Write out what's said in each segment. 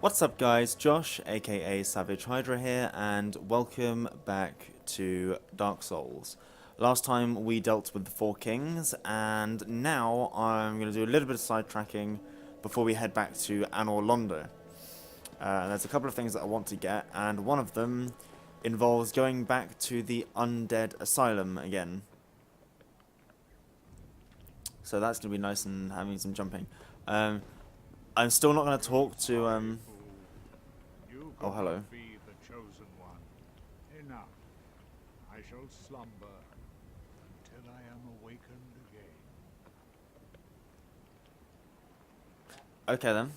What's up guys, Josh aka Savage Hydra here and welcome back to Dark Souls. Last time we dealt with the Four Kings and now I'm going to do a little bit of sidetracking before we head back to Anor Londo. There's a couple of things that I want to get and one of them involves going back to the Undead Asylum again. So that's going to be nice and having some jumping. I'm still not going to talk to oh, hello. Be the chosen one. Enough. I shall slumber until I am awakened again. Okay then.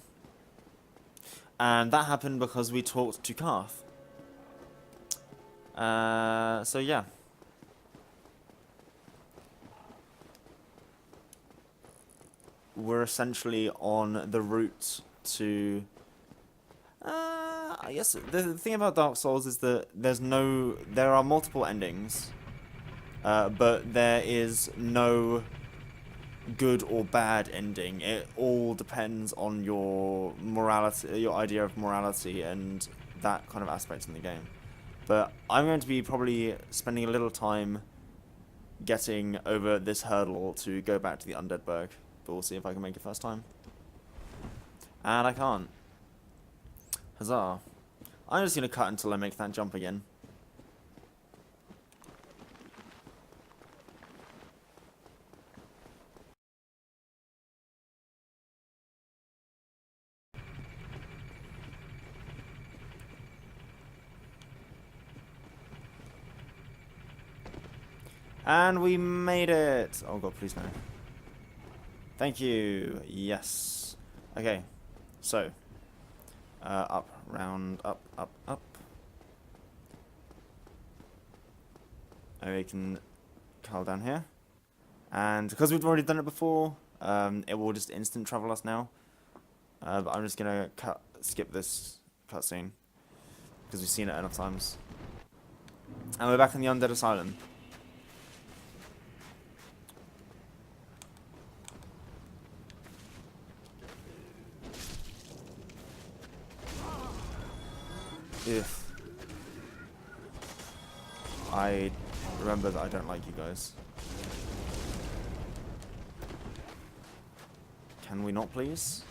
And that happened because we talked to Karth. So yeah. We're essentially on the route to... I guess the thing about Dark Souls is that there are multiple endings, but there is no good or bad ending. It all depends on your morality, your idea of morality, and that kind of aspect in the game. But I'm going to be probably spending a little time getting over this hurdle to go back to the Undead Burg. But we'll see if I can make it first time. And I can't. Huzzah. I'm just going to cut until I make that jump again. And we made it! Oh god, please no. Thank you. Yes. Okay. So. Up, round, up, up, up. And we can curl down here. And because we've already done it before, it will just instant travel us now. But I'm just going to skip this cutscene. Because we've seen it enough times. And we're back in the Undead Asylum. If I remember that I don't like you guys. Can we not, please?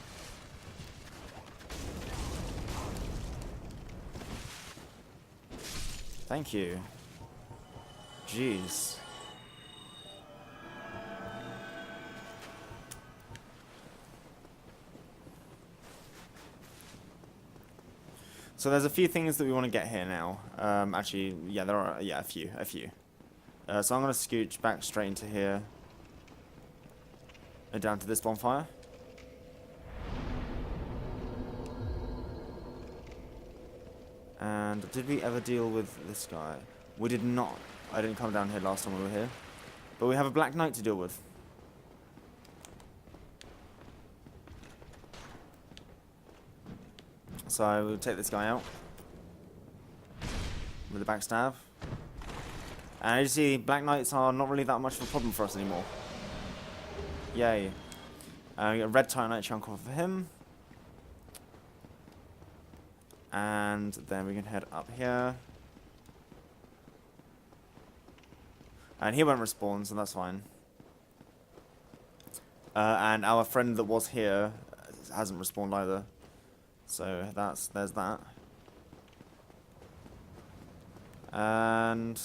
Thank you. Jeez. So there's a few things that we want to get here now. Actually, yeah, there are, yeah, a few. So I'm going to scooch back straight into here. And down to this bonfire. And did we ever deal with this guy? We did not. I didn't come down here last time we were here. But we have a Black Knight to deal with. So I will take this guy out with a backstab. And as you see, Black Knights are not really that much of a problem for us anymore. Yay. We get a red Titanite chunk off of him. And then we can head up here. And he won't respawn, so that's fine. And our friend that was here hasn't respawned either. So there's that. And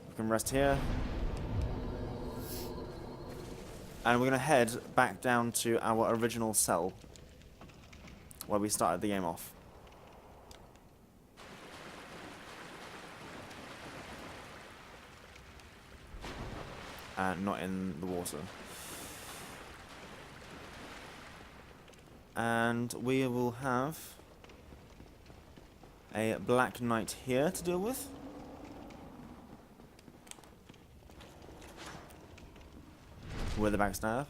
we can rest here. And we're going to head back down to our original cell where we started the game off. And not in the water. And we will have a Black Knight here to deal with. With a backstab.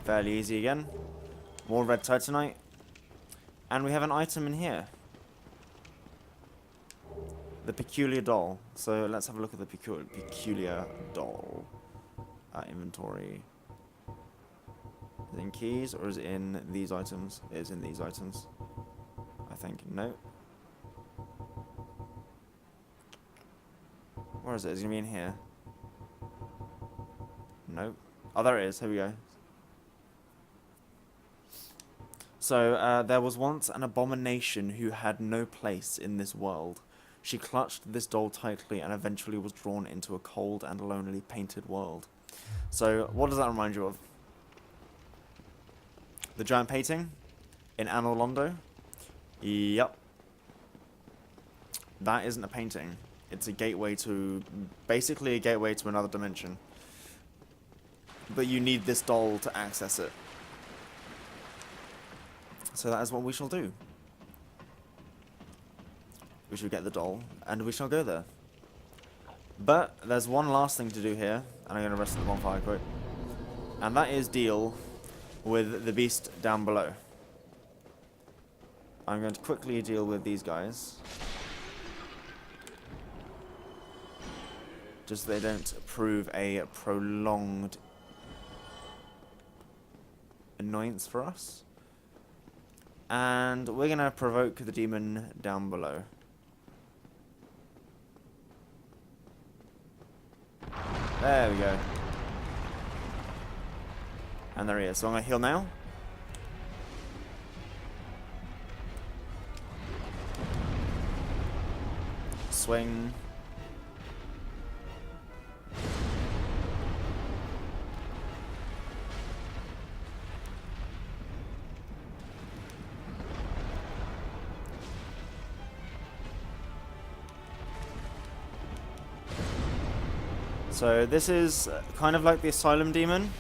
Fairly easy again. More red Titanite. And we have an item in here. The peculiar doll. So let's have a look at the peculiar doll. Inventory. Is it in keys or is it in these items? It is in these items. I think. No. Where is it? Is it going to be in here? No. Oh, there it is. Here we go. So, there was once an abomination who had no place in this world. She clutched this doll tightly and eventually was drawn into a cold and lonely painted world. So, what does that remind you of? The giant painting in Anor Londo? Yep. That isn't a painting. It's a gateway to... basically a gateway to another dimension. But you need this doll to access it. So that is what we shall do. We shall get the doll, and we shall go there. But there's one last thing to do here, and I'm going to rest at the bonfire quick. And that is deal with the beast down below. I'm going to quickly deal with these guys. Just so they don't prove a prolonged annoyance for us. And we're going to provoke the demon down below. There we go. And there he is. So I'm going to heal now. Swing. So this is kind of like the Asylum Demon,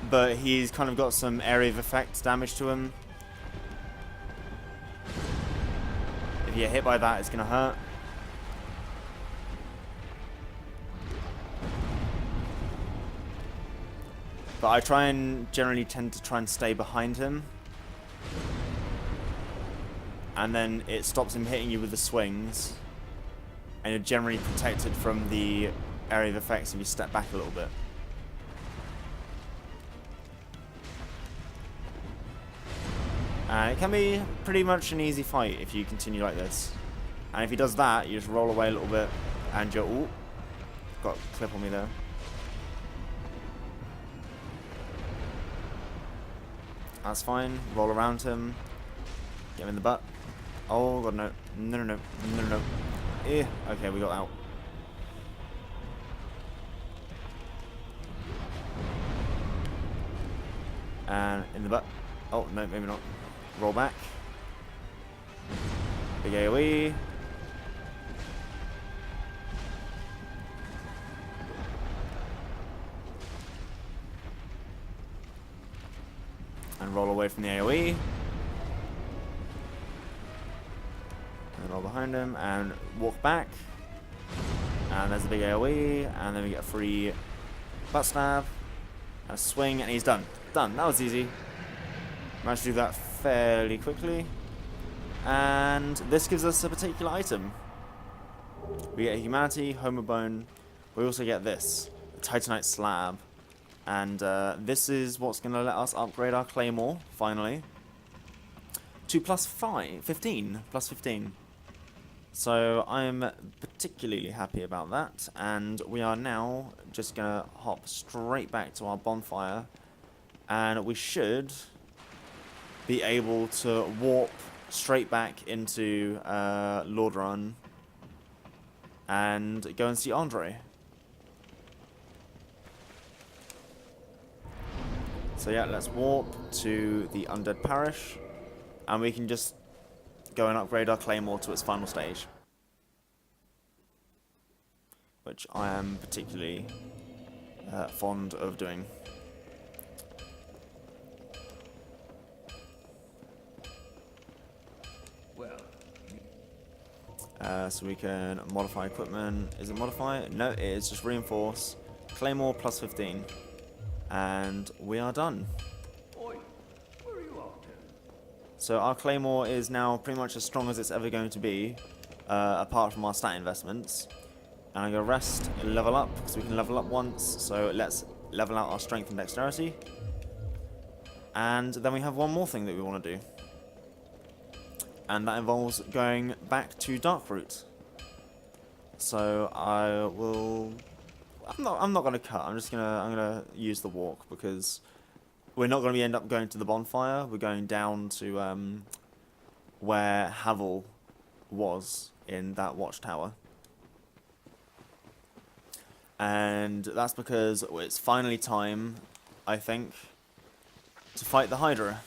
but he's kind of got some area of effect damage to him. If you get hit by that, it's going to hurt. But I generally tend to try and stay behind him. And then it stops him hitting you with the swings. And you're generally protected from the area of effects if you step back a little bit. It can be pretty much an easy fight if you continue like this. And if he does that, you just roll away a little bit and you're... Ooh, got a clip on me there. That's fine. Roll around him. Get him in the butt. Oh god, no. No, no, no. No, no, no. Eh, okay, we got out. And in the butt. Oh, no, maybe not. Roll back. Big AoE. And roll away from the AoE. Roll behind him and walk back. And there's a big AoE. And then we get a free butt stab. And a swing. And he's done. Done. That was easy. Managed to do that fairly quickly. And this gives us a particular item. We get Humanity, Homobone. We also get this. The Titanite Slab. And this is what's going to let us upgrade our Claymore, finally. To plus 15. Plus 15. So I'm particularly happy about that, and we are now just going to hop straight back to our bonfire, and we should be able to warp straight back into Lordaeron and go and see Andre. So yeah, let's warp to the Undead Parish, and we can just go and upgrade our Claymore to its final stage. Which I am particularly fond of doing. So we can modify equipment. Is it modify? No, it is just reinforce. Claymore plus 15. And we are done. Oi, where are you off to? So our claymore is now pretty much as strong as it's ever going to be, apart from our stat investments. And I'm going to rest and level up, because we can level up once. So let's level out our strength and dexterity. And then we have one more thing that we want to do. And that involves going back to Darkroot. So I will... I'm not going to cut. I'm going to use the walk, because we're not going to end up going to the bonfire. We're going down to where Havel was in that watchtower. And that's because it's finally time, I think, to fight the Hydra.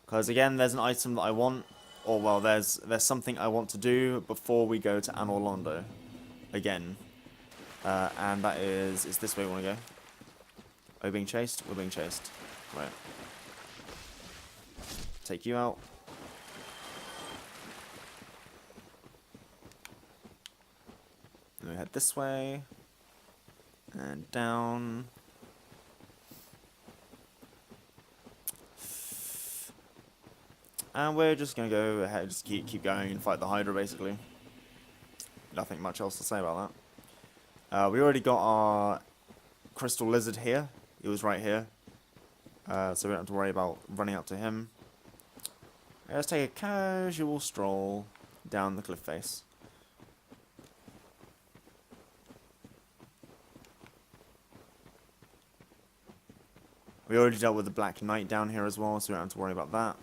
Because again, there's an item that I want, or well, there's something I want to do before we go to Anor Londo again. And that is this way we want to go. Are we being chased? We're being chased. Right. Take you out. And we head this way. And down. And we're just going to go ahead, just keep going and fight the Hydra, basically. Nothing much else to say about that. We already got our crystal lizard here. He was right here. So we don't have to worry about running up to him. Let's take a casual stroll down the cliff face. We already dealt with the Black Knight down here as well, so we don't have to worry about that.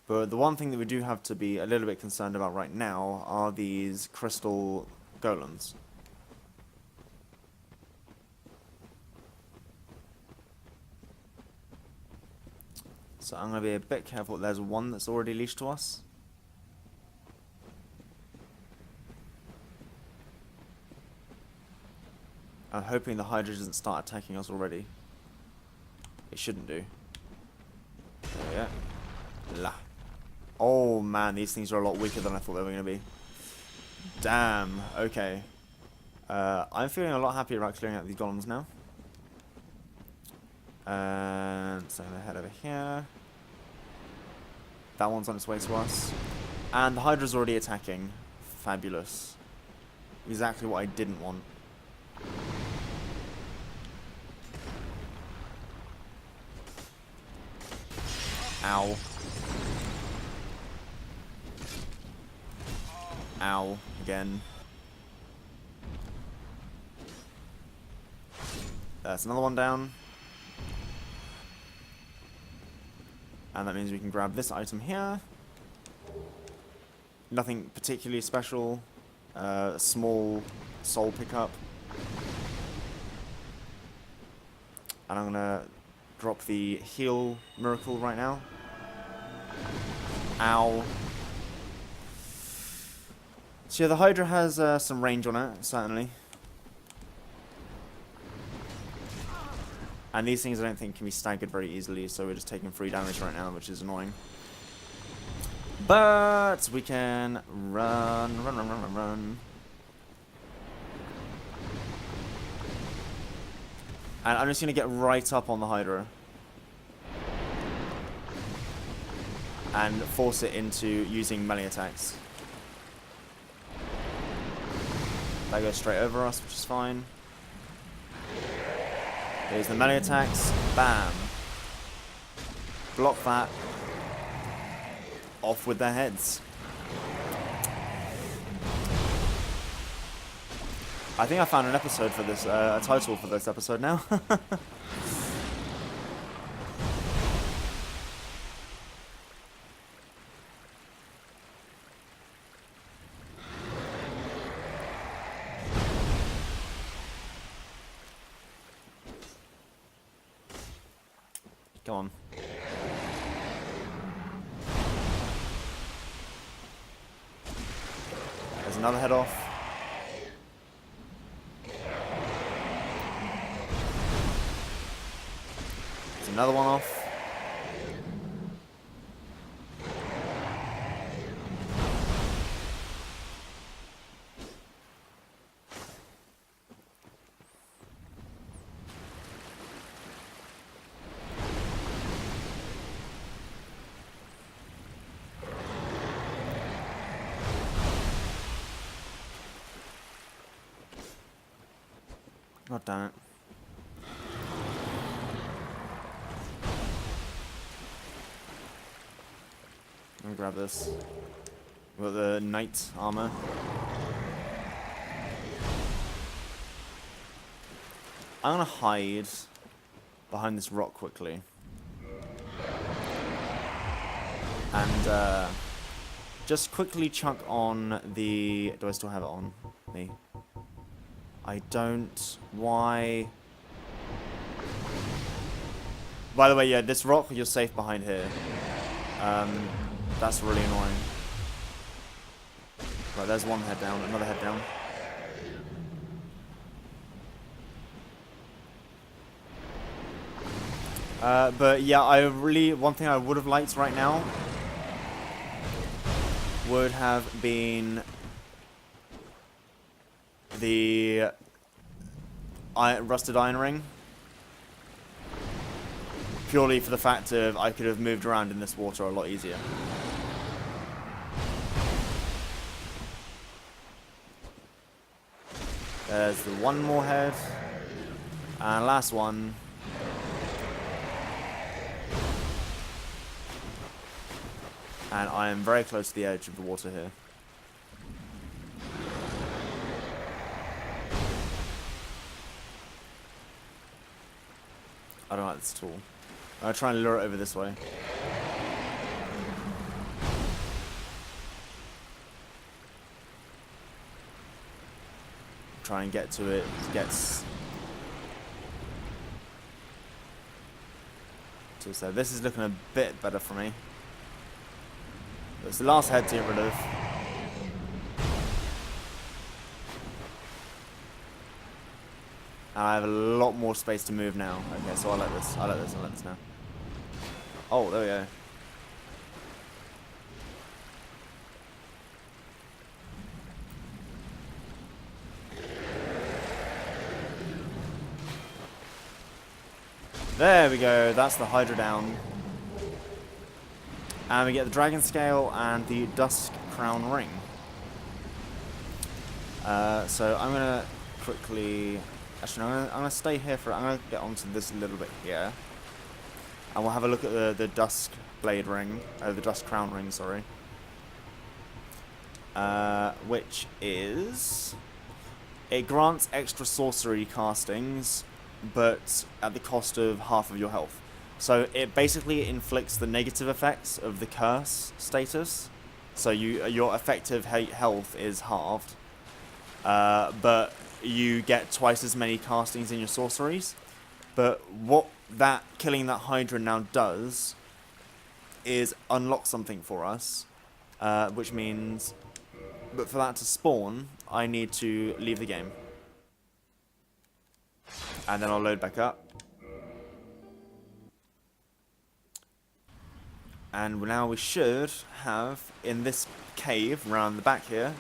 But the one thing that we do have to be a little bit concerned about right now are these crystal golems. So I'm going to be a bit careful. There's one that's already leashed to us. I'm hoping the Hydra doesn't start attacking us already. It shouldn't do. There we go. La. Oh man, these things are a lot weaker than I thought they were going to be. Damn, okay. I'm feeling a lot happier about clearing out these golems now. And so I'm going to head over here. That one's on its way to us. And the Hydra's already attacking. Fabulous. Exactly what I didn't want. Ow. Ow. Again. That's another one down. And that means we can grab this item here. Nothing particularly special. A small soul pickup. And I'm gonna drop the heal miracle right now. Ow. So yeah, the Hydra has some range on it, certainly. And these things I don't think can be staggered very easily, so we're just taking 3 damage right now, which is annoying. But we can run. And I'm just going to get right up on the Hydra. And force it into using melee attacks. That goes straight over us, which is fine. Here's the melee attacks. Bam. Block that. Off with their heads. I think I found an episode for this, a title for this episode now. Come on. There's another head off. There's another one off. God damn it. Let me grab this. We've got the knight armor. I'm gonna hide behind this rock quickly. And just quickly chuck on the... Do I still have it on me? I don't... Why? By the way, yeah, this rock, you're safe behind here. That's really annoying. Right, there's one head down, another head down. But yeah, one thing I would have liked right now would have been the rusted iron ring. Purely for the fact of I could have moved around in this water a lot easier. There's the one more head. And last one. And I am very close to the edge of the water here. I don't like this at all. I'm going to try and lure it over this way. Try and get to it. So this is looking a bit better for me. It's the last head to get rid of. And I have a lot more space to move now. Okay, so I like this now. Oh, there we go. There we go, that's the Hydra down. And we get the Dragon Scale and the Dusk Crown Ring. So I'm going to quickly... Actually, I'm going to stay here I'm going to get onto this a little bit here. And we'll have a look at the Dusk Blade Ring. The Dusk Crown Ring, sorry. Which is... It grants extra sorcery castings, but at the cost of half of your health. So it basically inflicts the negative effects of the curse status. So your effective health is halved, but you get twice as many castings in your sorceries. But what killing that Hydra now does is unlock something for us, which means, but for that to spawn, I need to leave the game, and then I'll load back up. And now we should have, in this cave around the back here,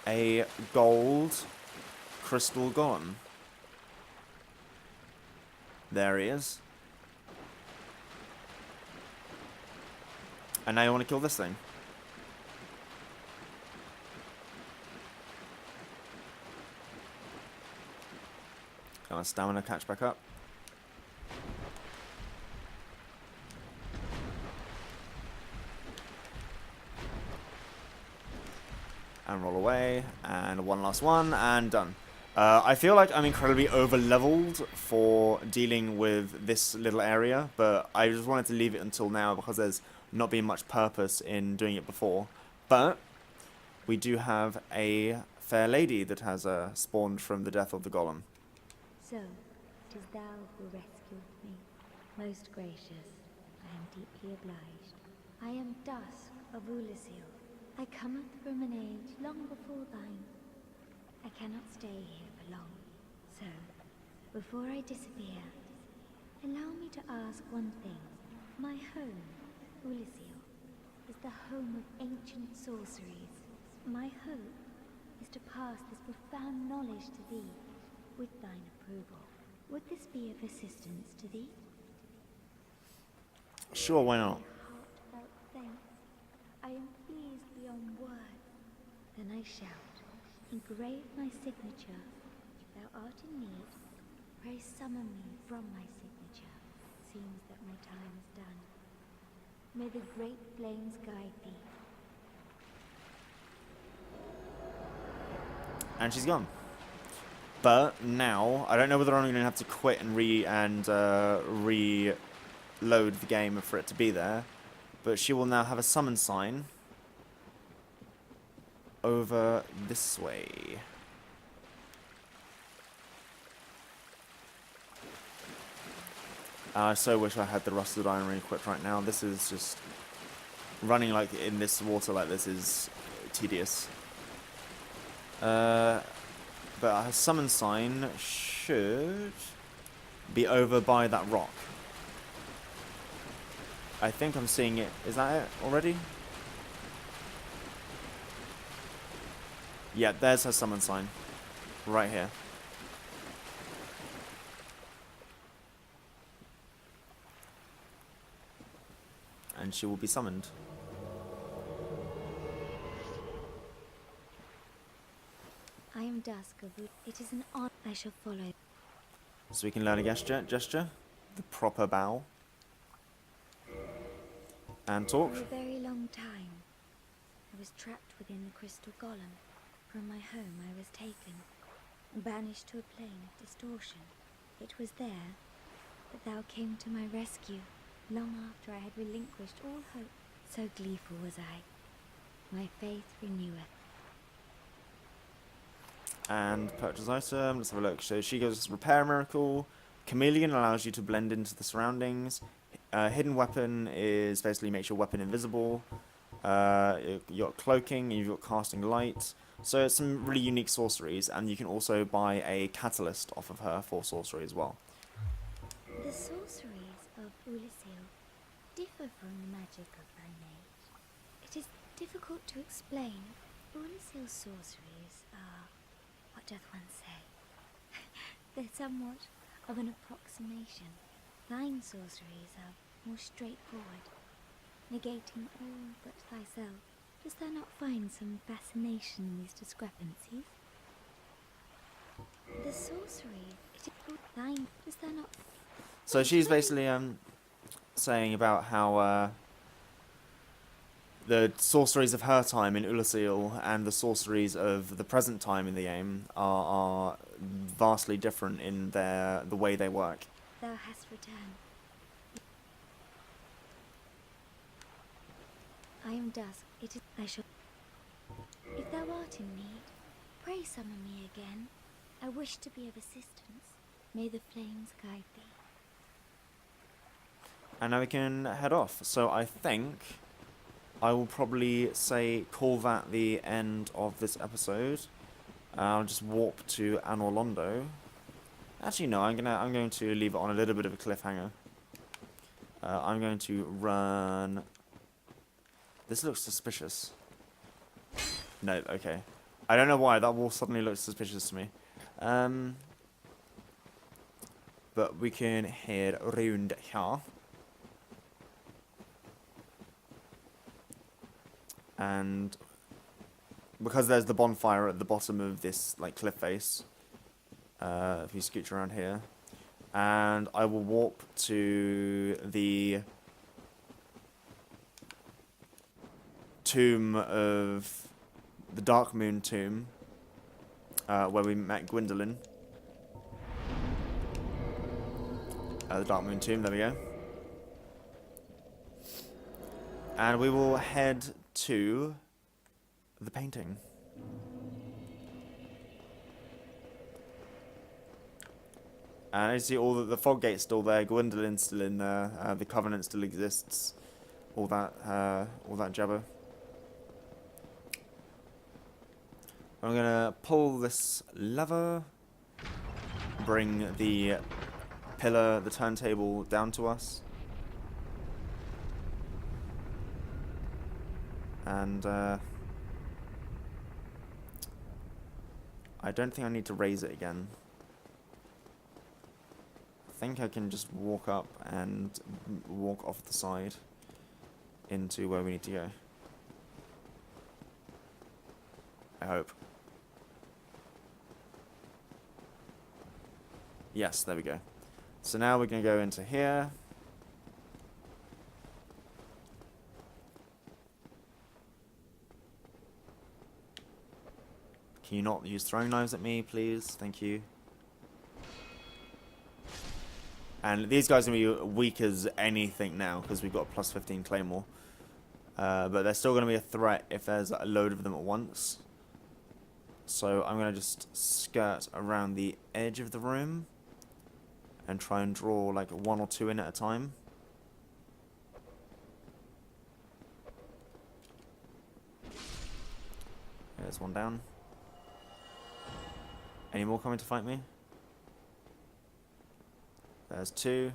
a gold crystal golem. There he is. And now you want to kill this thing. Got my stamina catch back up. And roll away, and one last one, and done. I feel like I'm incredibly over-leveled for dealing with this little area, but I just wanted to leave it until now because there's not been much purpose in doing it before. But we do have a fair lady that has spawned from the death of the golem. So, 'tis thou who rescued me. Most gracious, I am deeply obliged. I am Dusk of Ulasil. I cometh from an age long before thine. I cannot stay here for long. So, before I disappear, allow me to ask one thing. My home, Ulasil, is the home of ancient sorceries. My hope is to pass this profound knowledge to thee, with thine approval. Would this be of assistance to thee? Sure, why not? Heartfelt thanks. I am pleased beyond words. Then I shout, engrave my signature. If thou art in need, pray summon me from my signature. Seems that my time is done. May the great flames guide thee. And she's gone. But now, I don't know whether I'm going to have to quit and reload the game for it to be there. But she will now have a summon sign over this way. I so wish I had the rusted iron equipped right now. This is just running like in this water like this is tedious. But her summon sign should be over by that rock. I think I'm seeing it. Is that it already? Yeah, there's her summon sign. Right here. And she will be summoned. I am Dusk of Wood. It is an honor I shall follow. So we can learn a gesture. The proper bow. And talk. For a very long time, I was trapped within the crystal golem. From my home I was taken, and banished to a plane of distortion. It was there that thou came to my rescue, long after I had relinquished all hope. So gleeful was I. My faith reneweth. And purchase item. Let's have a look. So she goes repair miracle. Chameleon allows you to blend into the surroundings. Hidden weapon is basically makes your weapon invisible. You got cloaking. You've got casting light. So it's some really unique sorceries, and you can also buy a catalyst off of her for sorcery as well. The sorceries of Ulasil differ from the magic of thy mage. It is difficult to explain. Ulasil's sorceries are, what doth one say? They're somewhat of an approximation. Thine sorceries are more straightforward, negating all but thyself. Dost thou not find some fascination in these discrepancies? The sorcery, it is thine. Dost thou not? So she's basically saying about how the sorceries of her time in Ulasil and the sorceries of the present time in the game are vastly different in the way they work. Thou hast returned. I am Dusk. It is. I shall. If thou art in need, pray summon me again. I wish to be of assistance. May the flames guide thee. And now we can head off. So I think I will probably call that the end of this episode. I'll just warp to Anor Londo. Actually, no. I'm going to leave it on a little bit of a cliffhanger. I'm going to run. This looks suspicious. No, okay. I don't know why that wall suddenly looks suspicious to me. But we can head around here. And because there's the bonfire at the bottom of this like cliff face, if you scooch around here, and I will warp to the tomb of the Dark Moon tomb, where we met Gwendolyn. The Dark Moon tomb, there we go. And we will head to the painting. And as you see, all the fog gate's still there, Gwendolyn's still in there, the Covenant still exists, all that jabber. I'm gonna pull this lever, bring the pillar, the turntable down to us, and I don't think I need to raise it again. I think I can just walk up and walk off the side into where we need to go. I hope. Yes, there we go. So now we're going to go into here. Can you not use throwing knives at me, please? Thank you. And these guys are going to be weak as anything now, because we've got a plus 15 claymore. But they're still going to be a threat if there's a load of them at once. So I'm going to just skirt around the edge of the room and try and draw like 1 or 2 in at a time. There's one down. Any more coming to fight me? There's 2.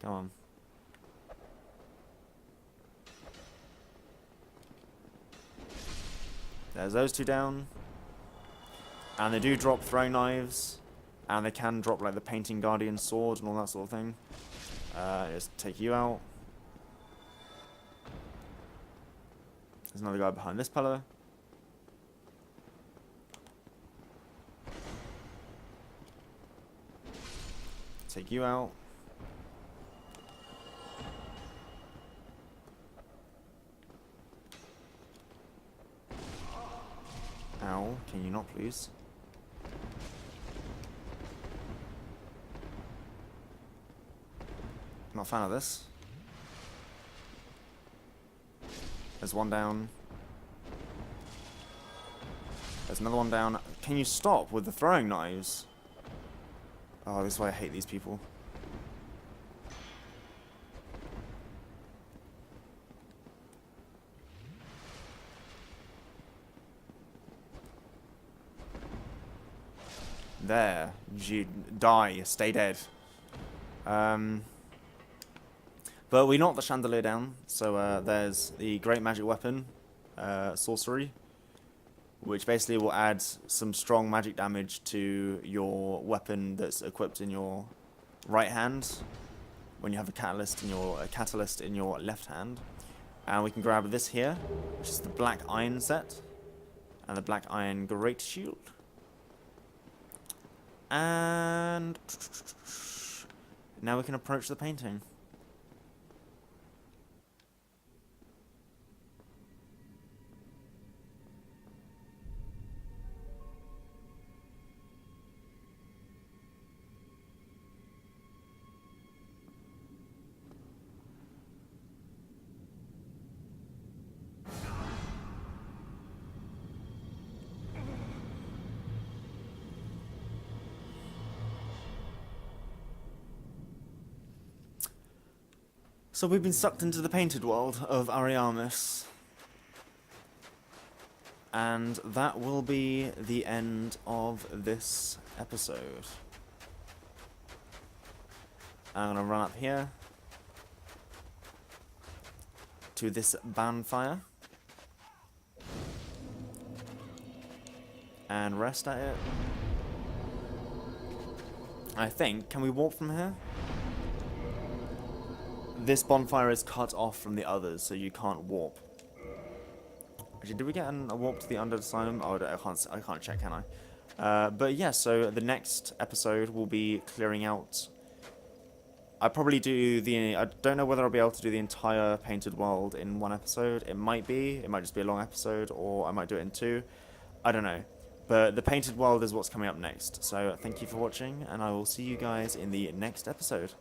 Come on. There's those 2 down. And they do drop throwing knives. And they can drop like the painting guardian sword and all that sort of thing. Just take you out. There's another guy behind this pillar. Take you out. Ow, can you not please? Not a fan of this. There's one down. There's another one down. Can you stop with the throwing knives? Oh, this is why I hate these people. There. Die. Stay dead. But we knocked the chandelier down, so there's the great magic weapon, sorcery, which basically will add some strong magic damage to your weapon that's equipped in your right hand when you have a catalyst in your left hand. And we can grab this here, which is the black iron set, and the black iron great shield. And now we can approach the painting. So we've been sucked into the painted world of Ariamis. And that will be the end of this episode. I'm going to run up here to this bonfire and rest at it. I think, can we walk from here? This bonfire is cut off from the others, so you can't warp. Actually, did we get a warp to the Undead Asylum? Oh, I can't check, can I? But yeah, so the next episode will be clearing out. I don't know whether I'll be able to do the entire painted world in one episode. It might be. It might just be a long episode, or I might do it in 2. I don't know. But the painted world is what's coming up next. So thank you for watching, and I will see you guys in the next episode.